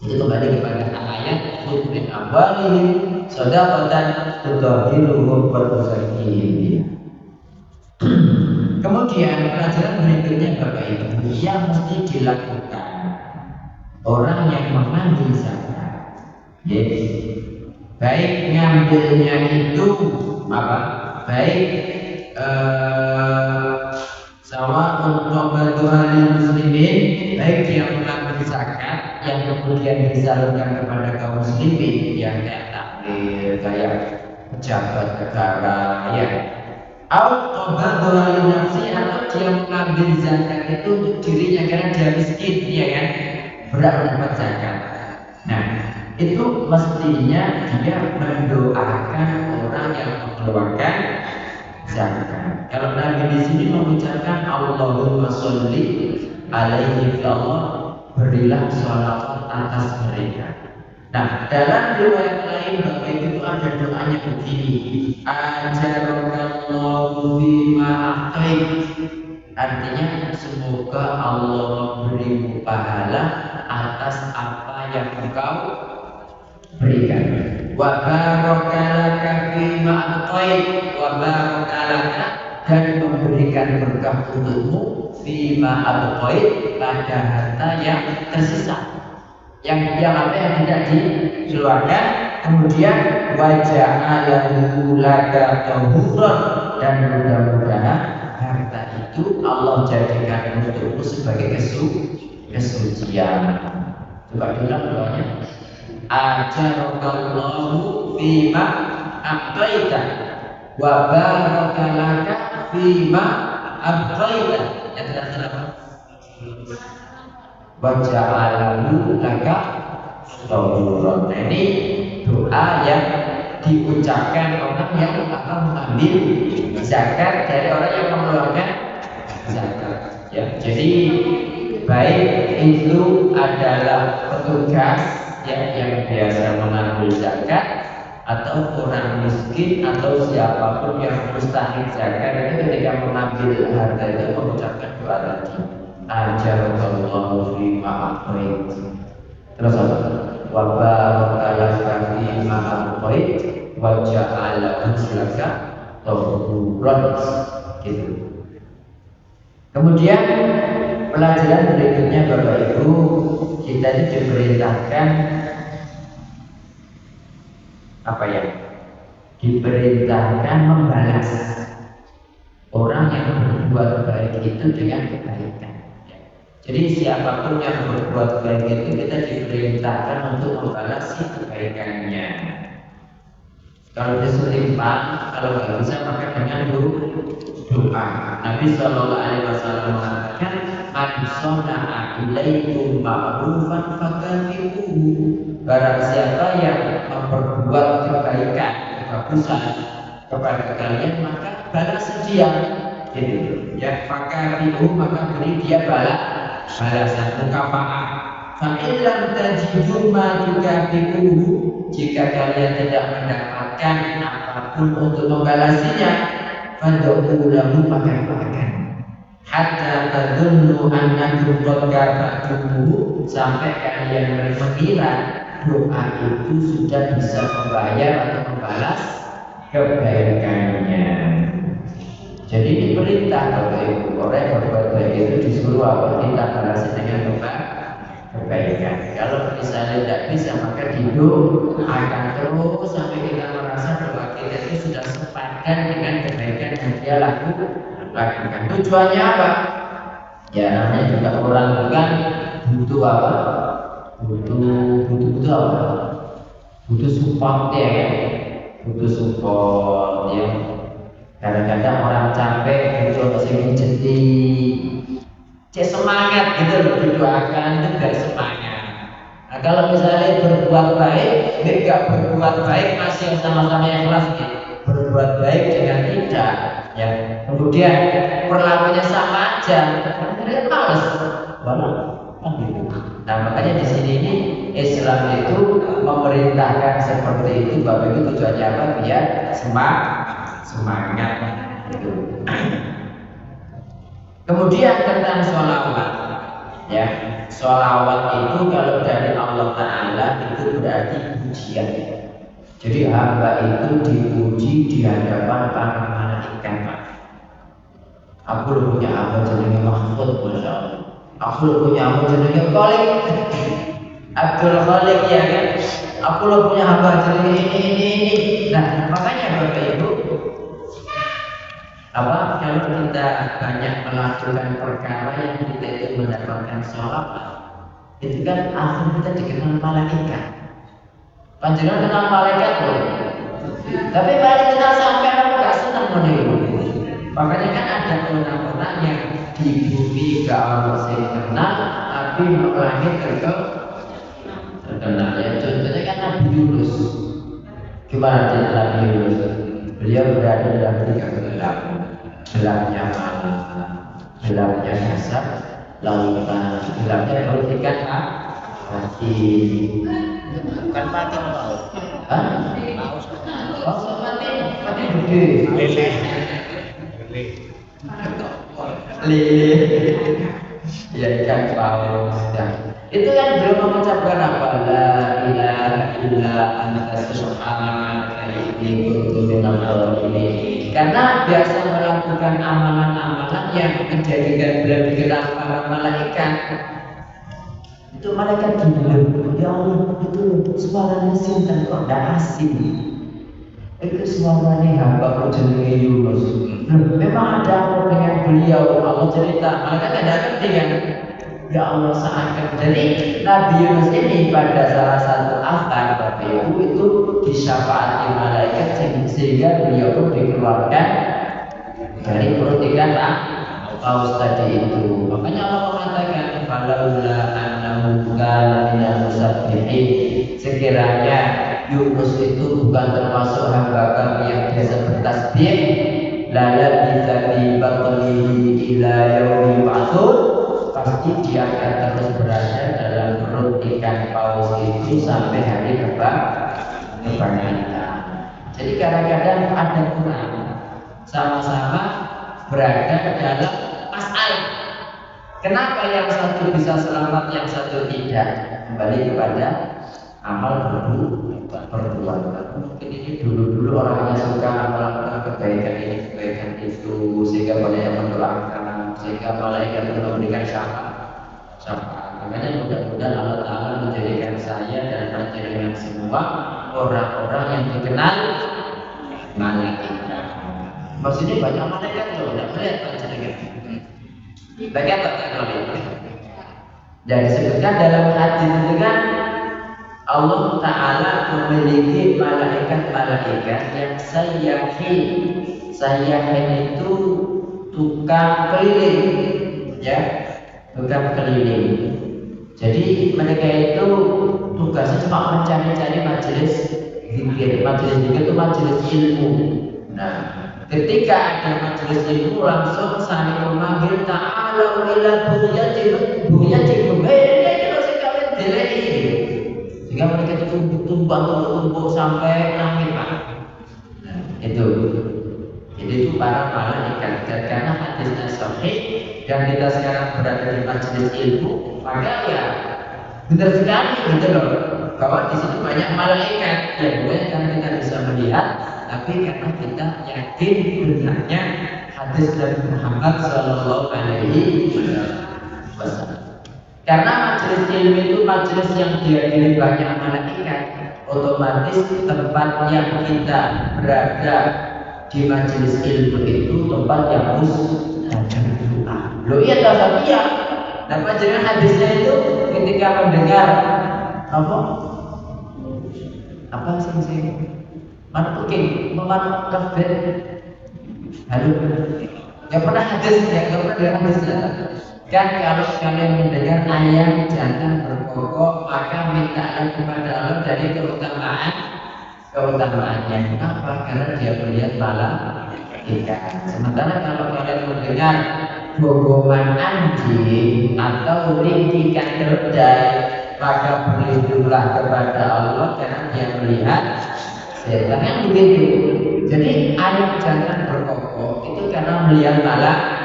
Itu kembali kepada ayat min amwalihim shadaqatan tudahhiruhum wa tuzakkihim. Kemudian pelajaran berikutnya Bapak Ibu yang mesti dilakukan orang yang mengambil zakat. Baik ngambilnya itu apa? Baik sama untuk bantu ahli muslimin, baik dia mengambil zakat yang kemudian disalurkan kepada kaum muslimin yang kayak takmir, kayak pejabat negara, ya. Atau nafsi, atau dia mengambil zakat itu untuk dirinya karena dia miskin, ya kan, berat mendapat zakat. Nah, itu mestinya dia mendoakan orang yang mengeluarkan zakat. Kalau Nabi di sini mengucapkan Allahumma sholli alaihi, ya Allah berilah sholawat atas mereka. Nah, dalam riwayat lain Bapak Ibu itu ada doanya begini, ajarallahu bima a'tait. Artinya semoga Allah memberimu pahala atas apa yang engkau berikan. wa barakalaka fima aqait wa barakalaka dan memberikan berkah untukmu fima aqait pada harta yang tersisa, yang apa yang tidak dikeluarkan. Kemudian waja'alahu laka tahuran, dan mudah-mudahan harta itu Allah jadikan untukmu sebagai kesucian. Coba bilang doanya, ajarakallahu fima aqaita wa barakalaka fima aqaita. Yang terakhir apa? Waja'alahu laka tahuran. Nah, ini doa yang diucapkan orang yang akan mengambil zakat dari orang yang mengeluarkan zakat. Ya, jadi baik itu adalah petugas yang biasa mengambil zakat, atau orang miskin, atau siapapun yang mustahik zakat, itu ketika mengambil harta itu mengucapkan doa tadi, ajarallahu fima aqait. Terus apa? Wa barakalaka fima aqait wa ja'alahu laka tahuran. Gitu. Kemudian pelajaran berikutnya Bapak Ibu, kita itu diperintahkan apa ya? Diperintahkan membalas orang yang berbuat baik itu dengan kebaikan. Jadi siapapun yang berbuat baik itu kita diperintahkan untuk membalas kebaikannya. Kalau diselimpang, kalau nggak bisa maka dengan doa. Nabi Shallallahu Alaihi Wasallam mengatakan, "Man shana'a ilaikum ma'rufan fakafi'uhu." Barang siapa yang memperbuat kebaikan, kebagusan kepada kalian, maka balas dia. Gitu. Ya, fakafi'uhu, maka beri dia balasan mukafa'ah. Fa'illam tajidu ma tukafi'uhu, jika kalian tidak mendapatkan apapun untuk membalasinya, fad'u lahu, maka doakan. Hatta tadunnu annakum qad kafa'tumuhu, sampai kalian mengira doa itu sudah bisa membayar atau membalas kebaikannya. Jadi ini perintah Bapak Ibu, orang yang berbuat baik itu disuruh apa? Kita balasi dengan kebaikan. Kalau misalnya tidak bisa, maka didoakan terus sampai kita merasa bahwa kita itu sudah sepadan dengan kebaikan yang dia lakukan. Tujuannya apa? Ya namanya juga orang bukan butuh apa? Butuh apa? Butuh support ya kan? Butuh support ya. Kadang-kadang orang capek butuh mesin jadi semangat gitu loh, didoakan itu biar semangat. Nah, kalau misalnya berbuat baik, nggak berbuat baik masih sama-sama ikhlas gitu. Berbuat baik dengan tidak, ya. Kemudian perlakuannya sama aja, karena males, gitu. Nah makanya di sini ini Islam itu memerintahkan seperti itu, Bapak Ibu, tujuannya apa? Biar semangat gitu. Kemudian tentang sholawat, ya, sholawat itu kalau dari Allah Ta'ala itu berarti pujian. Jadi hamba itu dipuji di hadapan para malaikat. Aku punya hamba jenenge Mahfud, masya Allah. Aku punya hamba jenenge Khalik, Abdul Khalik, ya kan? Aku punya hamba jenenge ini. Nah makanya Bapak Ibu, kalau kita banyak melakukan perkara yang kita itu mendapatkan sholawat, itu kan akhir kita dikenal malaikat. Panjenengan kenal malaikat boleh, tapi paling kita sampai orang nggak senang meniru. Makanya kan ada orang-orang yang di bumi gak orang yang kenal, tapi langit terkenal. Ya contohnya kan Nabi Yunus. Gimana cerita Nabi Yunus? Beliau berada dalam 3 gelap. Gelapnya malam, gelapnya dasar, lautan, gelapnya laut ikan mati. Bukan mati mau. Mati gede. Lele. Lele. Ya ikan paus. Ya. Itu kan belum mengucapkan apa la ilaha illa anta subhanaka inni kuntu minadh dhalimin. Karena biasa melakukan amalan-amalan yang menjadikan beliau dikenal para malaikat. Itu malaikat bilang, ya Allah itu suaranya sinten kok tidak asing. Itu suaranya hamba jenenge Yunus. Memang ada apa dengan beliau? Allah cerita, malaikat tidak ngerti kan? Ya Allah seakan. Jadi Nabi Yunus ini pada salah satu akhir Bapak Ibu itu disyafaati malaikat sehingga beliau pun dikeluarkan dari perut ikan paus tadi itu. Makanya Allah mengatakan falaula annahu kana minal musabbihin. Sekiranya Yunus itu bukan termasuk hamba kami yang biasa bertasbih, la labitha fi batnihi ila yaumi yub'atsun, pasti dia akan terus berada dalam perut ikan paus itu sampai hari kebangkitan. Jadi kadang-kadang ada kurang, sama-sama berada dalam masalah. Kenapa yang satu bisa selamat, yang satu tidak? Kembali kepada amal berdua. Mungkin ini dulu orangnya suka melakukan kebaikan ini, kebaikan itu, sehingga banyak yang mendoakan, sehingga malaikat itu memberikan syafaat. Makanya mudah-mudahan Allah Ta'ala menjadikan saya dan panjenengan semua orang-orang yang dikenal malaikat. Maksudnya banyak malaikat loh, tidak melihat panjenengan. Banyak tak. Dan disebutkan dalam hadis itu kan Allah Ta'ala memiliki malaikat-malaikat yang sayyahin itu tukang keliling, ya, tukang keliling. Jadi mereka itu tugasnya cuma mencari-cari majelis zikir. Majelis zikir itu majelis ilmu. Nah, ketika ada majelis ilmu langsung saling memanggil ta'ala ila buyatin itu sekalian dilei. Sehingga mereka itu tumpuk sampai langit Pak. Nah, itu. Jadi itu para malaikat. Karena hadisnya sahih dan kita sekarang berada di majelis ilmu, maka ya benar sekali gitu loh. Bahwa di situ banyak malaikat. Ya bukan karena kita bisa melihat, tapi karena kita yakin benarnya hadis dari Muhammad Sallallahu Alaihi Wasallam. Karena majelis ilmu itu majelis yang dihadiri banyak malaikat, otomatis tempat yang kita berada di majelis ilmu itu tempat yang mustajab doa. Loh iya tak iya. Dan majelis hadisnya itu ketika mendengar apa sih? Mana mungkin memanuk kafir. Halo. Yang pernah hadisnya, yang pernah dengar hadisnya. Kan kalau kalian mendengar ayat jangan berkokok, maka mintalah kepada Allah dari keutamaannya. Kenapa? Karena dia melihat malaikat. Sementara kalau kalian mendengar gogongan anjing atau ringkikan keledai, maka berlindunglah kepada Allah karena dia melihat setan. Yang begitu. Jadi ayat jangan berkokok itu karena melihat malaikat.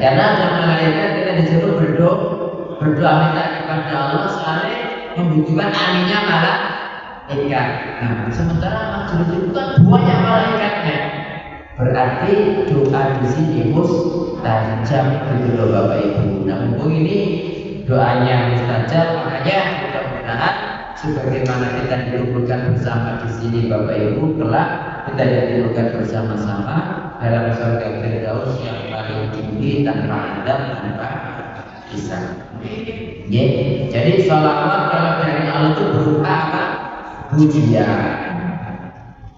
Karena ada malaikat kita disuruh berdoa minta kepada Allah soalnya membutuhkan aminnya malaikat. Nah, sementara majelis itu kan banyak malaikatnya. Berarti doa di sini mustajab gitu loh Bapak Ibu. Nah, mumpung ini doanya mustajab, makanya mudah-mudahan sebagaimana kita dikumpulkan bersama di sini Bapak Ibu, kelak kita dikumpulkan bersama-sama dalam surga Firdaus yang paling tinggi tanpa adab, tanpa hisab. Jadi sholawat kalau dari Allah itu berupa apa? Pujian.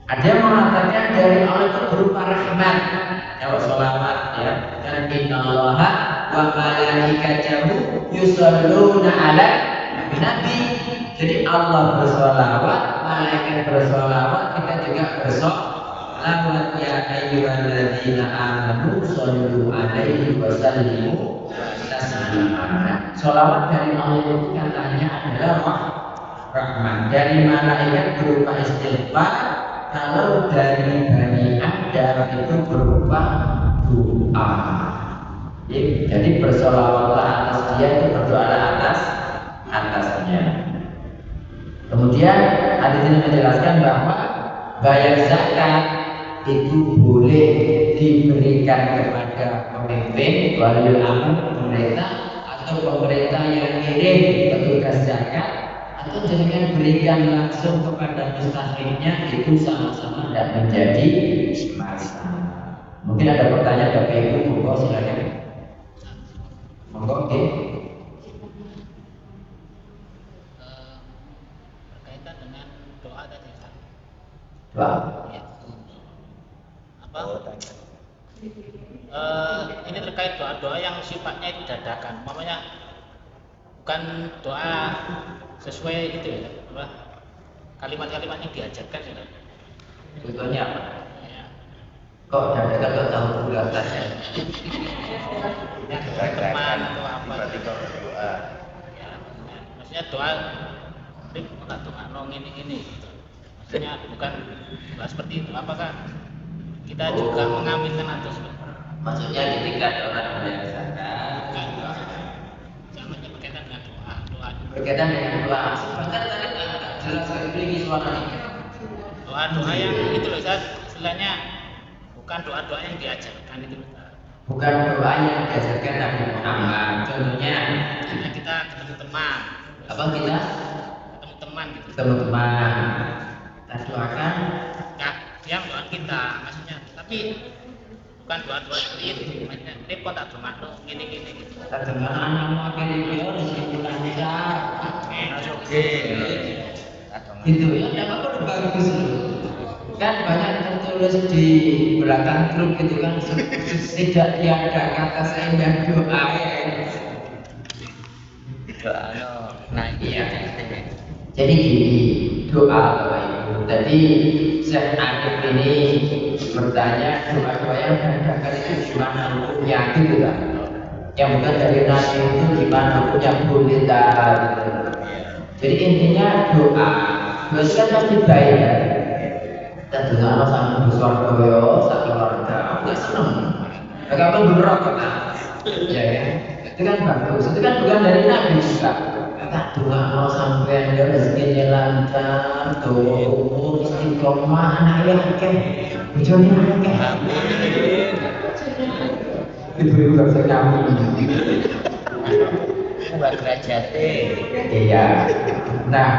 Ada yang mengatakan dari Allah itu berupa rahmat. Kalau sholawat ya, karena innallaha wa malaikatahu yusholluna ala nabi. Jadi Allah bersolawat, malaikat bersolawat, kita juga bersolawat. Ya ayyuhalladzina amanu shollu alaihi wa sallimu taslima. Sholawat dari Allah itu katanya adalah rahmat. Dari malaikat berupa istighfar, kalau dari Bani Adam itu berupa doa. Jadi bersolawatlah atas dia, itu berdoalah atasnya. Kemudian hadis ini menjelaskan bahwa bayar zakat itu boleh diberikan kepada pemimpin, waliul amr, pemerintah, atau pemerintah yang ngirim petugas zakat, atau dengan berikan langsung kepada mustahiknya, itu sama-sama tidak menjadi masalah. Mungkin ada pertanyaan dari Ibu, monggo silakan. Monggo, oke. Berkaitan dengan doa tadi, Ustaz. Doa. Ya. Apa? Ini terkait doa-doa yang sifatnya itu dadakan. Umpamanya bukan doa sesuai itu ya, apa? Kalimat-kalimat yang diajarkan gitu. Contohnya apa? Ya. Kok dadakan kok tahu bulatannya? Ya, teman atau apa? Tiba-tiba berdoa. Ya, maksudnya doa ini enggak doa ini gitu. Maksudnya bukan doa seperti itu. Apakah kita juga mengaminkan atau seperti itu? Maksudnya ketika orang membayar zakat, Zamannya berkaitan dengan doa. berkaitan dengan doa. Sebentar tadi nggak jelas sekali suaranya. Doa yang itu loh, Ustaz. Istilahnya bukan doa-doa yang diajarkan itu loh, Ustaz. Bukan doa yang diajarkan Nabi Muhammad. Contohnya, Misalnya kita ketemu teman, apa kita? ketemu teman gitu. Ketemu teman, kita doakan. Enggak, dia mendoakan kita, maksudnya. Tapi bukan doa-doa seperti itu. Maksudnya, repot tak doa lo gini-gini gitu. Kita dengar anakmu akhirnya dia disebut lancar. Oke. Gitu ya, memang udah bagus loh. Kan banyak tertulis di belakang grup gitu kan, tidak tiada kata seindah doa. Doa no. Nah, Iya. Jadi gini, doa Bapak Ibu. Tadi Syekh Arif ini bertanya doa-doa yang dadakan itu gimana hukumnya gitu kan? Yang bukan dari Nabi itu gimana hukumnya boleh tak? Jadi intinya doa itu kan pasti baik ya. Dan dengan sama besar koyo satu keluarga, nggak seneng. Mereka pun berdoa kan? Ya kan? Itu kan bagus. Itu kan bukan dari Nabi juga. Tak doa mau sampai dia rezekinya lancar, doa umur istiqomah, anaknya akeh, bujoni akeh. Ibu-ibu gak bisa nyambung. Mbak Kerajate. Iya. Nah,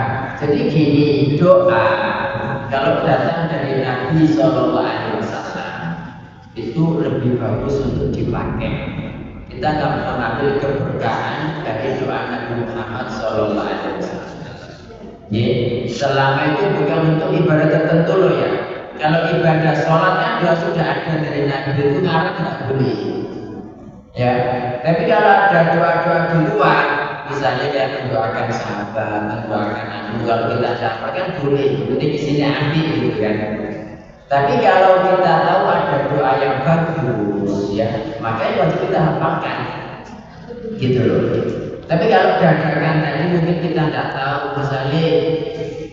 jadi gini, doa kalau datang dari Nabi Shallallahu Alaihi Wasallam itu lebih bagus untuk dipakai. Kita akan mengambil keberkahan dari doa Nabi Muhammad Shallallahu Alaihi Wasallam. Selama itu bukan untuk ibadah tertentu loh ya. Kalau ibadah sholat kan sudah ada dari Nabi itu ngarang nggak boleh. Ya, tapi kalau ada doa-doa di luar, misalnya yang mendoakan sahabat, mendoakan anak, kalau kita dapat kan boleh, ini isinya ambil gitu kan. Tapi kalau kita tahu ada doa yang bagus, ya, makanya wajib kita hafalkan, gitu loh. Tapi kalau dadakan tadi mungkin kita tidak tahu, misalnya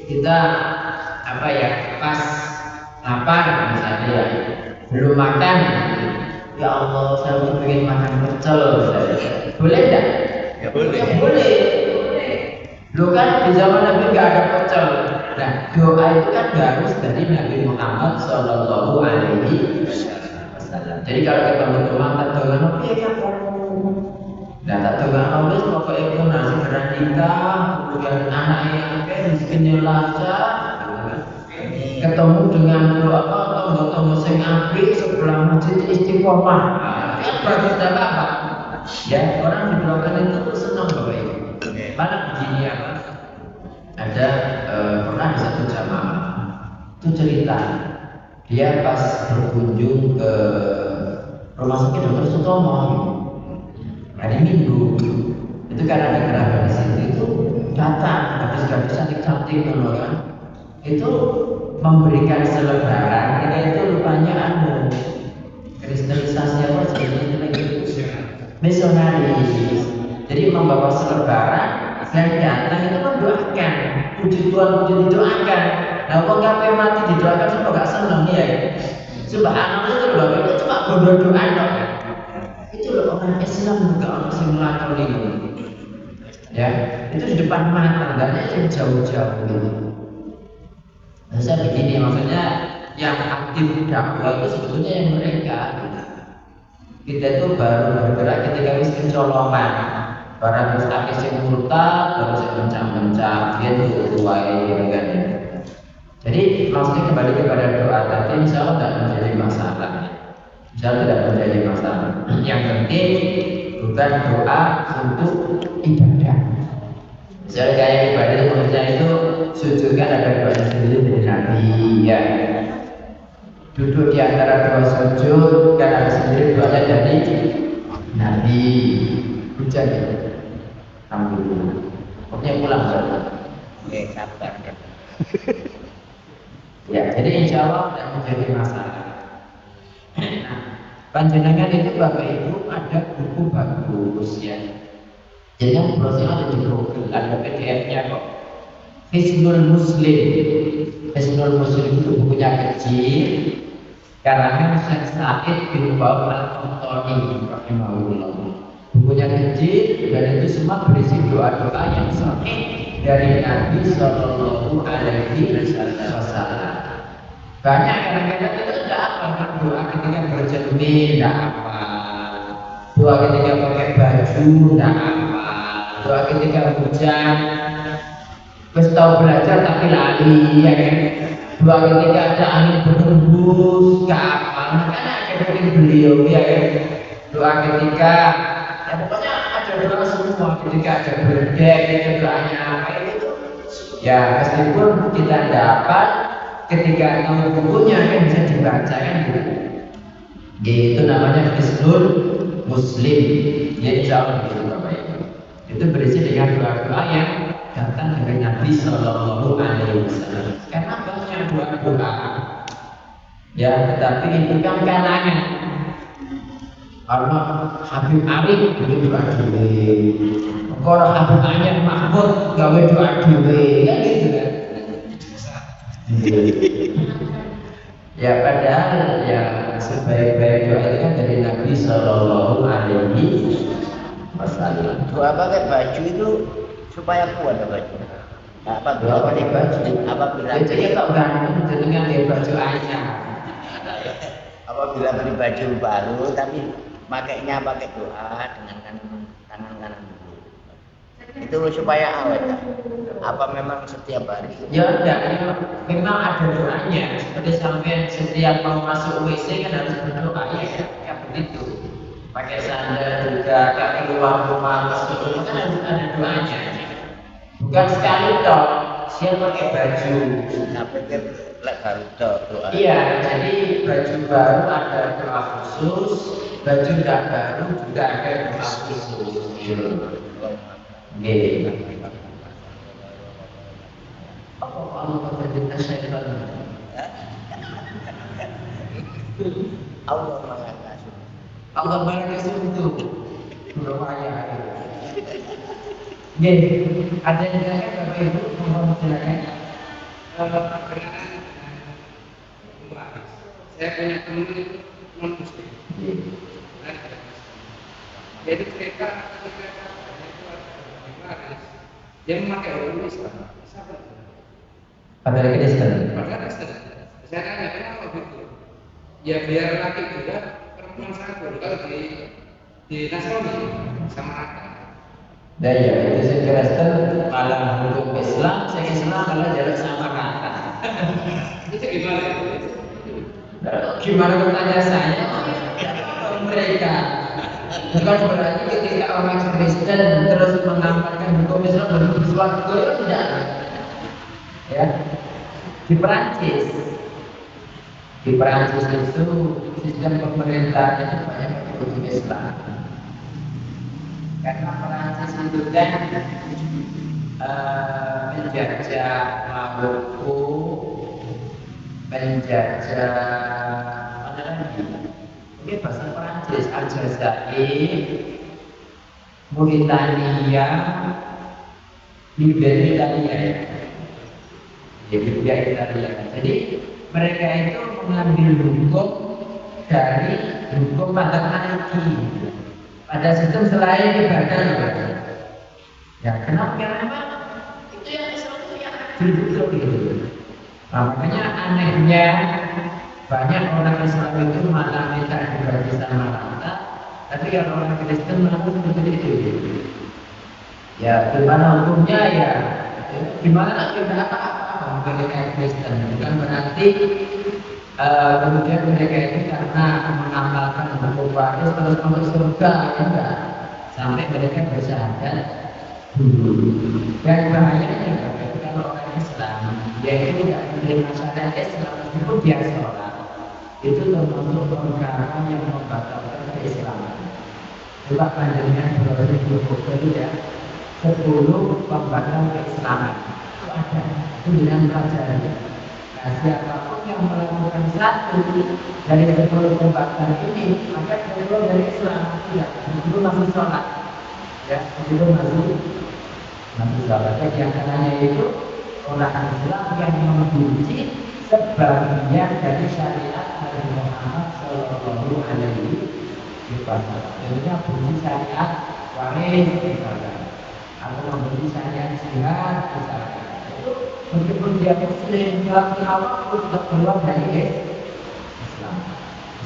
kita apa ya pas lapar misalnya ya, belum makan. Ya Allah, saya ingin makan pecel. Boleh enggak? Ya boleh. Ya, boleh. Lu kan di zaman Nabi enggak ada pecel. Nah, doa itu kan harus dari Nabi Muhammad Shallallahu Alaihi Wasallam. Jadi kalau ketemu teman tak doa, apa ya kamu? Nah, tak doa, Allah pokoknya itu nasi nikah, kemudian anak yang rezekinya lancar. Ketemu dengan tonggo-tonggo sing apik sebelah masjid Istiqomah. Kan bagus dan apa? Ya, orang didoakan itu senang Bapak Ibu. Mana begini apa? Ada pernah di satu jamaah itu cerita dia pas berkunjung ke rumah sakit Dr. Sutomo hari Minggu itu kan ada kerabat di situ itu datang habis-habis cantik-cantik kan itu memberikan selebaran kita itu rupanya kristenisasi apa sebenarnya misionaris. Jadi membawa selebaran dan datang itu mendoakan puji Tuhan didoakan. Nah kok sampai mati didoakan semua gak seneng ya. Subhanallah itu loh, itu cuma bodoh doa dong. Itu loh orang Islam juga orang simulator ini. Ya, itu di depan mata, nggak ada yang jauh-jauh gitu. Nah, saya begini, maksudnya yang aktif dakwah itu sebetulnya yang mereka. Kita itu baru bergerak ketika wis kecolongan. Barang wis akeh sing murtad, baru sing mencang-mencang, dia itu tuai kan. Jadi maksudnya kembali kepada doa tadi, insya Allah tidak menjadi masalah. Insya Allah tidak menjadi masalah. Yang penting bukan doa untuk ibadah. Misalnya kayak ibadah maksudnya itu sujud kan ada doa sendiri dari Nabi ya. Duduk di antara dua sujud kan ada sendiri doanya dari Nabi. Hujan ya. Alhamdulillah. Pokoknya pulang saja. Oke, sabar. Ya, jadi insya Allah tidak menjadi masalah. Nah, panjenengan itu Bapak Ibu ada buku bagus ya. Jadi yang prosesnya ada di Google, ada PDF-nya kok. Hisnul Muslim. Hisnul Muslim itu bukunya kecil. Karangan Syekh Sa'id bin Wahab Al-Qahtani rahimahullah. Bukunya kecil dan itu semua berisi doa-doa yang sahih dari Nabi Sallallahu Alaihi Wasallam. Banyak kadang-kadang itu tidak apa doa ketika bercermin, tidak apa. Doa ketika pakai baju, tidak apa. Doa ketika hujan, wis tahu belajar tapi lali, ya kan? Doa ketika ada angin berhembus, nggak apa. Makanya ada dari beliau, ya kan? Doa ketika, ya pokoknya ada doa semua. Ketika ada berdek, itu doanya apa itu? Ya meskipun kita dapat, ketika tahu bukunya kan bisa dibaca kan gitu. Itu namanya Hisnul Muslim. Ya insya Allah gitu Bapak Ibu. Itu berisi dengan doa-doa yang datang dari Nabi Sallallahu Alaihi Wasallam. Karena banyak doa-doa, ya tetapi itu kan kalangan. Karena Habib Arif itu doa dhewe. Kalau Habib Anyan Mahmud gawe doa dhewe, kan gitu kan. Ya padahal ya sebaik-baik doa itu kan dari Nabi Sallallahu Alaihi Wasallam. Doa pakai baju itu supaya kuat baju. Apa Doa pakai baju? Apabila Jadi tak gantung dengan dia baju ayam. Apabila beli baju baru tapi pakainya pakai doa dengan tangan kanan dulu. Itu supaya awet. Apa memang setiap hari? Ya enggak, ya, memang ada doanya. Seperti sampai setiap mau masuk WC kan harus berdoa ya, kayak begitu. Pakai sandal juga, kalau keluar rumah masuk rumah kan harus ada doanya. Bukan sekali toh, siap pakai baju. Saya pikir lek baru doa. Iya, jadi baju baru ada doa khusus, baju tidak baru juga ada doa khusus. Gini. Apa kalau kita syaitan? Allah mengasihi. Allah mengasihi itu berupaya. Gini, ada yang silakan Bapak Ibu mohon silakan. Saya punya teman itu non muslim. Jadi mereka dia memakai hukum Islam. Pada Kristen. Padahal Kristen. Saya tanya kenapa begitu? Ya biar laki juga perempuan satu. Kalau di Nasrani sama rata. Dan ya, itu saya Kristen malah hukum Islam, saya Islam malah jalan sama rata. Itu gimana? Gimana bertanya saya? Mereka bukan berarti ketika orang Kristen terus mengamalkan hukum Islam baru sesuatu itu tidak. Ya, di Perancis itu sistem pemerintahan itu banyak hukum Islam. Karena Perancis itu kan menjajah Maroko, menjajah mana lagi? Ini bahasa Perancis, Aljazair, Mauritania, Libya Italia. Ya, Libya Italia. Jadi mereka itu mengambil hukum dari hukum mata kaki. pada sistem selain ibadah juga. Ya kenapa? Karena memang itu yang Islam itu yang betul gitu. Nah, makanya anehnya banyak orang Islam itu malah minta digaji sama rata, tapi kalau orang Kristen malah seperti itu. Ya gimana hukumnya ya? Gimana tidak apa-apa mereka Kristen, bukan berarti kemudian mereka itu karena mengamalkan hukum waris terus masuk surga, ya enggak, sampai mereka bersyahadat dulu. Dan bahayanya kalau orang Islam dia itu tidak menerima syariat Islam meskipun dia sholat, itu termasuk perkara yang membatalkan keislaman. Coba panjangnya 2020 ya, 10 pembatal keislaman itu ada, itu dengan pelajaran. Nah, siapapun yang melakukan satu dari 10 pembatal ini, maka dia keluar dari Islam. Tidak, itu masih sholat, ya, itu masih sholat. Jadi yang katanya itu orang Islam yang membenci sebagian dari syariat Nabi Muhammad Shallallahu Alaihi Wasallam. Tentunya benci syariat waris misalnya, atau membenci syariat jihad misalnya. Itu meskipun dia Muslim, dalam awal itu tetap keluar dari Islam.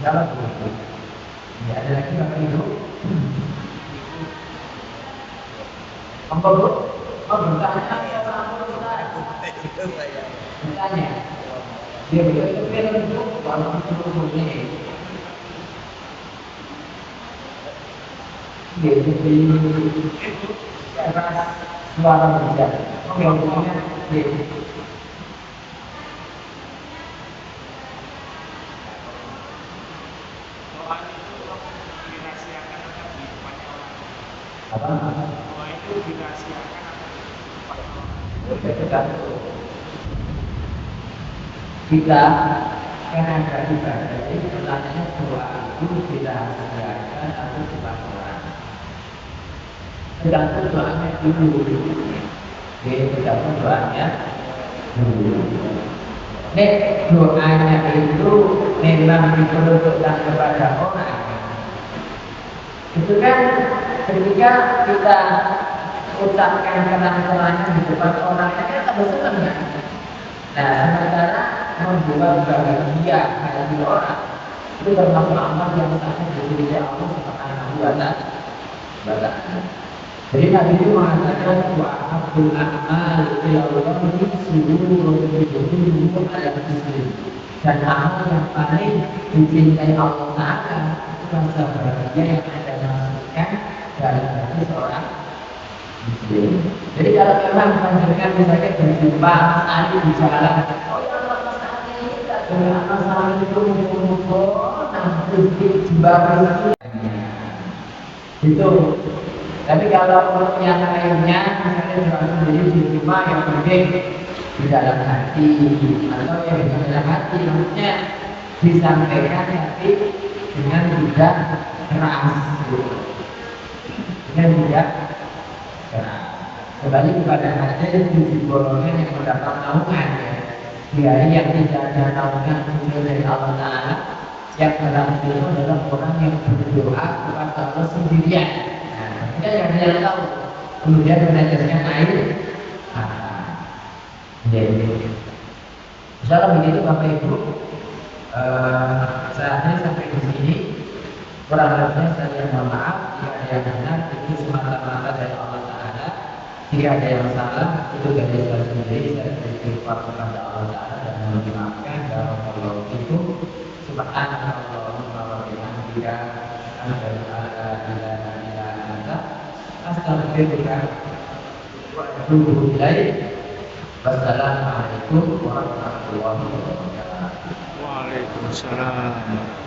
Jalan begitu. Tidak ada lagi apa itu? Apa bu? Oh bertanya ya sama bertanya. Dia betul film itu kalau itu ini. Dia di atas suara berjalan. Oke, hukumnya dia. Apa? Doa itu dirahasiakan atau Kita kan ada ibadah, jadi pertanyaannya doa itu dirahasiakan atau depan orang. Tergantung doanya dulu. Tergantung doanya dulu. Nek doanya itu memang diperuntukkan kepada orang. Itu kan ketika kita ucapkan kenang-kenangan di depan orang, kita tambah senang ya. Nah, sementara membuat bahagia hati orang itu termasuk amal yang sangat diridhoi Allah Subhanahu wa Ta'ala. Jadi Nabi itu mengatakan wa ahabul a'mal ila Allah sururun biduhu ala muslim. Dan amal yang paling dicintai Allah Ta'ala itu rasa bahagia yang ada masukkan dalam hati seorang muslim. Jadi kalau memang panjenengan misalnya berjumpa Mas Ali di jalan, oh ya Mas Ali kita dengan Mas Ali itu mumpung nanti jembatan itu. Tapi kalau yang lainnya misalnya juga sendiri di rumah yang penting di dalam hati atau yang di dalam hati, maksudnya disampaikan tapi dengan tidak keras, dengan tidak keras. Kembali kepada hadis 7 golongan yang mendapat naungan ya. Di hari yang tidak ada naungan muncul dari Allah Ta'ala, yang dalam itu adalah orang yang berdoa kepada Allah sendirian. Nah, kita yang tahu, kemudian meneteskan air. Insyaallah begitu Bapak Ibu. Saatnya sampai di sini. Kurang lebihnya saya mohon maaf jika ada yang benar itu semata-mata dari Allah Ta'ala. Jika ada yang salah itu dari saya sendiri, saya beristighfar kepada Allah Ta'ala dan mohon dimaafkan. Barakallahu fikum. Subhanallahumma wa bihamdika asyhadu an la ilaha illa anta astaghfiruka wa atubu ilaik. Wassalamualaikum warahmatullahi wabarakatuh. Waalaikumsalam.